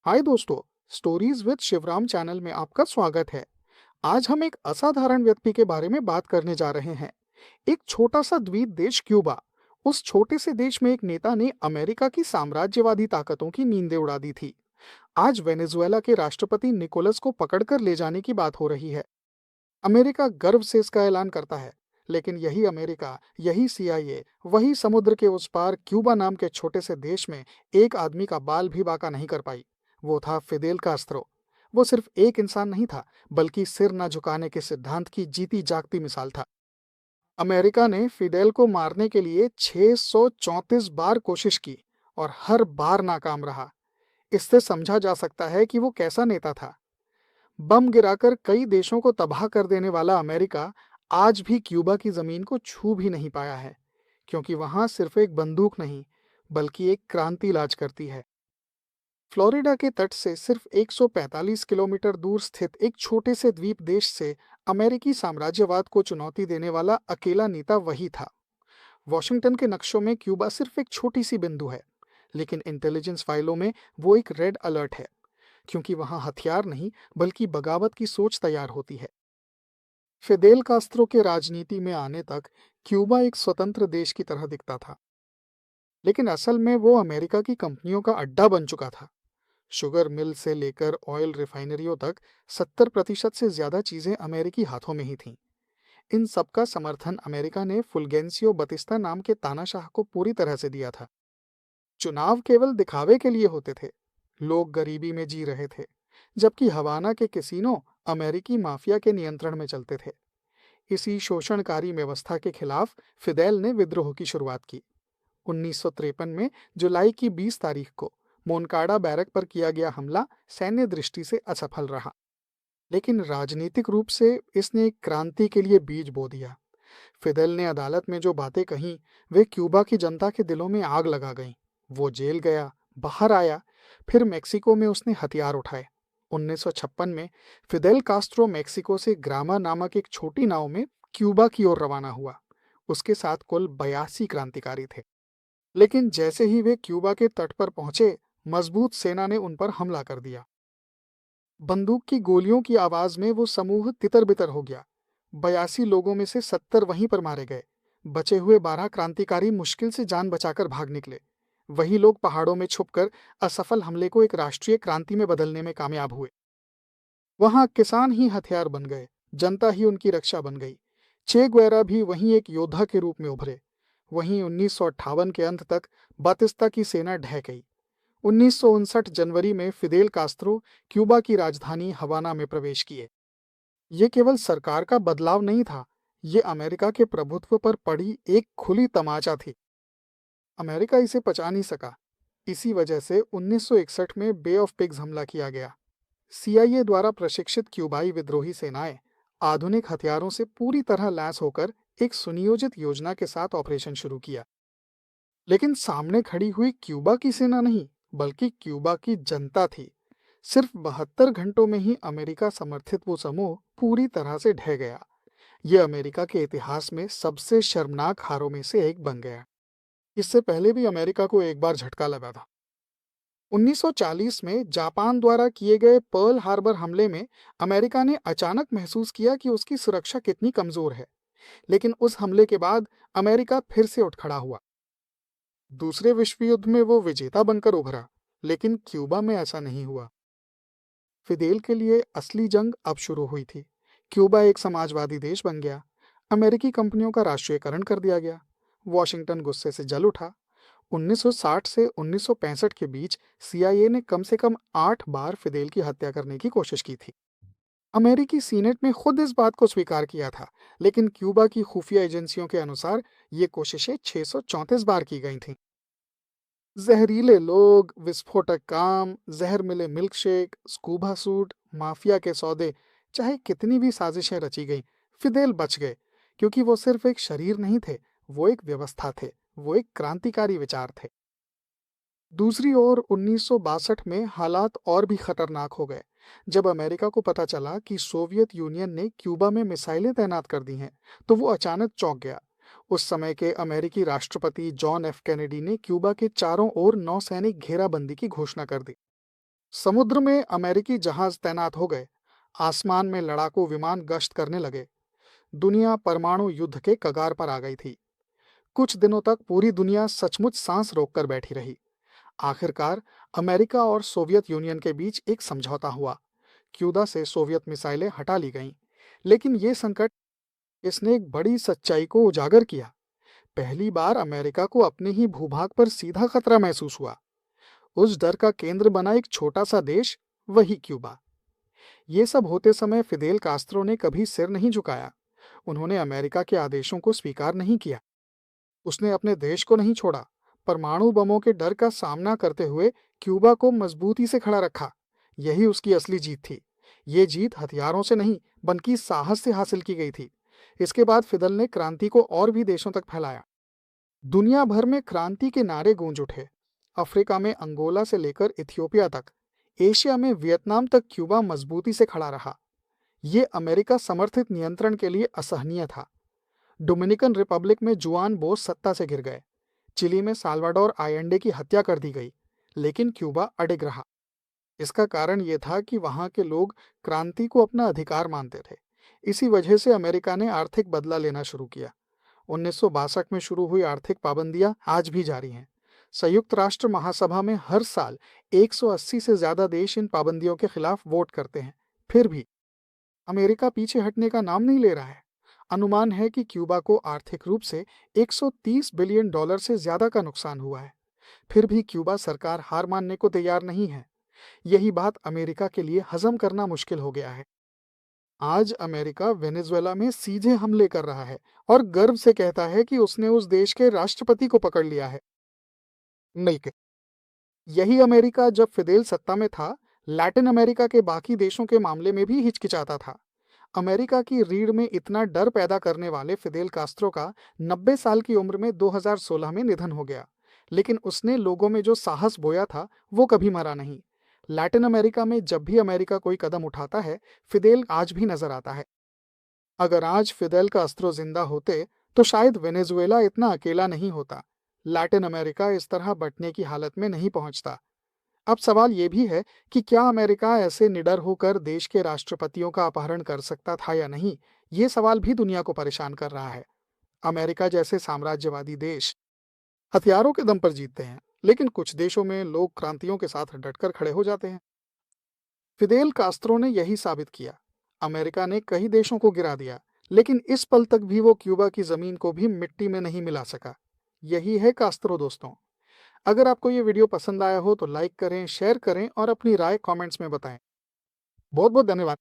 हाय दोस्तों, stories with Shivram channel में आपका स्वागत है। आज हम एक असाधारण व्यक्ति के बारे में बात करने जा रहे हैं। एक छोटा सा द्वीप देश क्यूबा। उस छोटे से देश में एक नेता ने अमेरिका की साम्राज्यवादी ताकतों की नींदें उड़ा दी थी। आज वेनेजुएला के राष्ट्रपति निकोलस को पकड़कर ले जाने की बात हो रही है। अमेरिका गर्व से इसका ऐलान करता है, लेकिन यही अमेरिका, यही सीआईए, वही समुद्र के उस पार क्यूबा नाम के छोटे से देश में एक आदमी का बाल भी बांका नहीं कर पाई। वो था फिदेल कास्त्रो। वो सिर्फ एक इंसान नहीं था, बल्कि सिर न झुकाने के सिद्धांत की जीती जागती मिसाल था। अमेरिका ने फिडेल को मारने के लिए 634 बार कोशिश की और हर बार नाकाम रहा। इससे समझा जा सकता है कि वो कैसा नेता था। बम गिराकर कई देशों को तबाह कर देने वाला अमेरिका आज भी क्यूबा की जमीन को छू भी नहीं पाया है, क्योंकि वहां सिर्फ एक बंदूक नहीं, बल्कि एक क्रांति राज करती है। फ्लोरिडा के तट से सिर्फ 145 किलोमीटर दूर स्थित एक छोटे से द्वीप देश से अमेरिकी साम्राज्यवाद को चुनौती देने वाला अकेला नेता वही था। वॉशिंगटन के नक्शों में क्यूबा सिर्फ एक छोटी सी बिंदु है, लेकिन इंटेलिजेंस फाइलों में वो एक रेड अलर्ट है, क्योंकि वहां हथियार नहीं, बल्कि बगावत की सोच तैयार होती है। फिदेल कास्त्रो के राजनीति में आने तक क्यूबा एक स्वतंत्र देश की तरह दिखता था, लेकिन असल में वो अमेरिका की कंपनियों का अड्डा बन चुका था। शुगर मिल से लेकर ऑयल रिफाइनरियों तक 70% से ज्यादा चीजें अमेरिकी हाथों में ही थीं। इन सबका समर्थन अमेरिका ने फुलगेंसियो बतिस्ता नाम के तानाशाह को पूरी तरह से दिया था। चुनाव केवल दिखावे के लिए होते थे। लोग गरीबी में जी रहे थे, जबकि हवाना के कैसीनो अमेरिकी माफिया के नियंत्रण में चलते थे। इसी शोषणकारी व्यवस्था के खिलाफ फिदेल ने विद्रोह की शुरुआत की। 1953 में जुलाई की 20 तारीख को मोनकाडा बैरक पर किया गया हमला सैन्य दृष्टि से असफल रहा, लेकिन राजनीतिक रूप से इसने एक क्रांति के लिए बीज बो दिया। फिदेल ने अदालत में जो बातें कहीं, वे क्यूबा की जनता के दिलों में आग लगा गईं। वो जेल गया, बाहर आया, फिर मेक्सिको में उसने हथियार उठाए। 1956 में फिदेल कास्त्रो मेक्सिको से ग्रामा नामक एक छोटी नाव में क्यूबा की ओर रवाना हुआ। उसके साथ कुल 82 क्रांतिकारी थे। लेकिन जैसे ही वे क्यूबा के तट पर पहुंचे, मजबूत सेना ने उन पर हमला कर दिया। बंदूक की गोलियों की आवाज में वो समूह तितर बितर हो गया। 82 लोगों में से 70 वहीं पर मारे गए। बचे हुए 12 क्रांतिकारी मुश्किल से जान बचाकर भाग निकले। वही लोग पहाड़ों में छुपकर असफल हमले को एक राष्ट्रीय क्रांति में बदलने में कामयाब हुए। वहां किसान ही हथियार बन गए, जनता ही उनकी रक्षा बन गई। चे ग्वेरा भी वहीं एक योद्धा के रूप में उभरे। वहीं 1958 के अंत तक बातिस्ता की सेना ढह गई। 1959 जनवरी में फिदेल कास्त्रो क्यूबा की राजधानी हवाना में प्रवेश किए। ये केवल सरकार का बदलाव नहीं था, ये अमेरिका के प्रभुत्व पर पड़ी एक खुली तमाचा थी। अमेरिका इसे पचा नहीं सका। इसी वजह से 1961 में बे ऑफ पिग्स हमला किया गया। सीआईए द्वारा प्रशिक्षित क्यूबाई विद्रोही सेनाएं आधुनिक हथियारों से पूरी तरह लैस होकर एक सुनियोजित योजना के साथ ऑपरेशन शुरू किया। लेकिन सामने खड़ी हुई क्यूबा की सेना नहीं, बल्कि क्यूबा की जनता थी। सिर्फ 72 घंटों में ही अमेरिका समर्थित वो समूह पूरी तरह से ढह गया। ये अमेरिका के इतिहास में सबसे शर्मनाक हारों में से एक बन गया। इससे पहले भी अमेरिका को एक बार झटका लगा था। 1940 में जापान द्वारा किए गए पर्ल हार्बर हमले में अमेरिका ने अचानक महसूस किया कि उसकी सुरक्षा कितनी कमजोर है। लेकिन उस हमले के बाद अमेरिका फिर से उठ खड़ा हुआ। दूसरे विश्व युद्ध में वो विजेता बनकर उभरा, लेकिन क्यूबा में ऐसा नहीं हुआ। फिदेल के लिए असली जंग अब शुरू हुई थी। क्यूबा एक समाजवादी देश बन गया। अमेरिकी कंपनियों का राष्ट्रीयकरण कर दिया गया। वॉशिंगटन गुस्से से जल उठा। 1960 से 1965 के बीच सीआईए ने कम से कम 8 बार फिदेल की हत्या करने की कोशिश की थी। अमेरिकी सीनेट ने खुद इस बात को स्वीकार किया था, लेकिन क्यूबा की खुफिया एजेंसियों के अनुसार ये कोशिशें 634 बार की गई थीं। जहरीले लोग, विस्फोटक काम, जहर मिले मिल्कशेक, स्कूबा सूट, माफिया के सौदे, चाहे कितनी भी साजिशें रची गईं, फिदेल बच गए, क्योंकि वो सिर्फ एक शरीर नहीं थे, वो एक व्यवस्था थे, वो एक क्रांतिकारी विचार थे। दूसरी ओर 1962 में हालात और भी खतरनाक हो गए। जब अमेरिका को पता चला कि सोवियत यूनियन ने क्यूबा में मिसाइलें तैनात कर दी हैं, तो वो अचानक चौंक गया। उस समय के अमेरिकी राष्ट्रपति जॉन एफ कैनेडी ने क्यूबा के चारों ओर नौसैनिक घेराबंदी की घोषणा कर दी। समुद्र में अमेरिकी जहाज तैनात हो गए, आसमान में लड़ाकू विमान गश्त करने लगे। दुनिया परमाणु युद्ध के कगार पर आ गई थी। कुछ दिनों तक पूरी दुनिया सचमुच सांस रोककर बैठी रही। आखिरकार अमेरिका और सोवियत यूनियन के बीच एक समझौता हुआ। क्यूबा से सोवियत मिसाइलें हटा ली गईं। लेकिन ये संकट, इसने एक बड़ी सच्चाई को उजागर किया। पहली बार अमेरिका को अपने ही भूभाग पर सीधा खतरा महसूस हुआ। उस डर का केंद्र बना एक छोटा सा देश, वही क्यूबा। ये सब होते समय फिदेल कास्त्रो ने कभी सिर नहीं झुकाया। उन्होंने अमेरिका के आदेशों को स्वीकार नहीं किया। उसने अपने देश को नहीं छोड़ा। परमाणु बमों के डर का सामना करते हुए क्यूबा को मजबूती से खड़ा रखा। यही उसकी असली जीत थी। ये जीत हथियारों से नहीं, बल्कि साहस से हासिल की गई थी। इसके बाद फिदल ने क्रांति को और भी देशों तक फैलाया। दुनिया भर में क्रांति के नारे गूंज उठे। अफ्रीका में अंगोला से लेकर इथियोपिया तक, एशिया में वियतनाम तक क्यूबा मजबूती से खड़ा रहा। ये अमेरिका समर्थित नियंत्रण के लिए असहनीय था। डोमिनिकन रिपब्लिक में जुआन बोस सत्ता से गिर गए। चिली में साल्वाडोर आयेंडे की हत्या कर दी गई, लेकिन क्यूबा अडिग रहा। इसका कारण ये था कि वहां के लोग क्रांति को अपना अधिकार मानते थे। इसी वजह से अमेरिका ने आर्थिक बदला लेना शुरू किया। 1962 में शुरू हुई आर्थिक पाबंदियां आज भी जारी हैं। संयुक्त राष्ट्र महासभा में हर साल 180 से ज्यादा देश इन पाबंदियों के खिलाफ वोट करते हैं। फिर भी अमेरिका पीछे हटने का नाम नहीं ले रहा है। अनुमान है कि क्यूबा को आर्थिक रूप से 130 बिलियन डॉलर से ज्यादा का नुकसान हुआ है। फिर भी क्यूबा सरकार हार मानने को तैयार नहीं है। यही बात अमेरिका के लिए हजम करना मुश्किल हो गया है। आज अमेरिका वेनेजुएला में सीधे हमले कर रहा है और गर्व से कहता है कि उसने उस देश के राष्ट्रपति को पकड़ लिया है। नहीं के यही अमेरिका जब फिदेल सत्ता में था, लैटिन अमेरिका के बाकी देशों के मामले में भी हिचकिचाता था। अमेरिका की रीढ़ में इतना डर पैदा करने वाले फिदेल कास्त्रो का 90 साल की उम्र में 2016 में निधन हो गया। लेकिन उसने लोगों में जो साहस बोया था, वो कभी मरा नहीं। लैटिन अमेरिका में जब भी अमेरिका कोई कदम उठाता है, फिदेल आज भी नजर आता है। अगर आज फिदेल कास्त्रो जिंदा होते, तो शायद वेनेजुएला इतना अकेला नहीं होता। लैटिन अमेरिका इस तरह बंटने की हालत में नहीं पहुंचता। अब सवाल ये भी है कि क्या अमेरिका ऐसे निडर होकर देश के राष्ट्रपतियों का अपहरण कर सकता था या नहीं। ये सवाल भी दुनिया को परेशान कर रहा है। अमेरिका जैसे साम्राज्यवादी देश हथियारों के दम पर जीतते हैं, लेकिन कुछ देशों में लोग क्रांतियों के साथ डटकर खड़े हो जाते हैं। फिदेल कास्त्रो ने यही साबित किया। अमेरिका ने कई देशों को गिरा दिया, लेकिन इस पल तक भी वो क्यूबा की जमीन को भी मिट्टी में नहीं मिला सका। यही है कास्त्रो दोस्तों। अगर आपको ये वीडियो पसंद आया हो तो लाइक करें, शेयर करें और अपनी राय कमेंट्स में बताएं। बहुत बहुत धन्यवाद।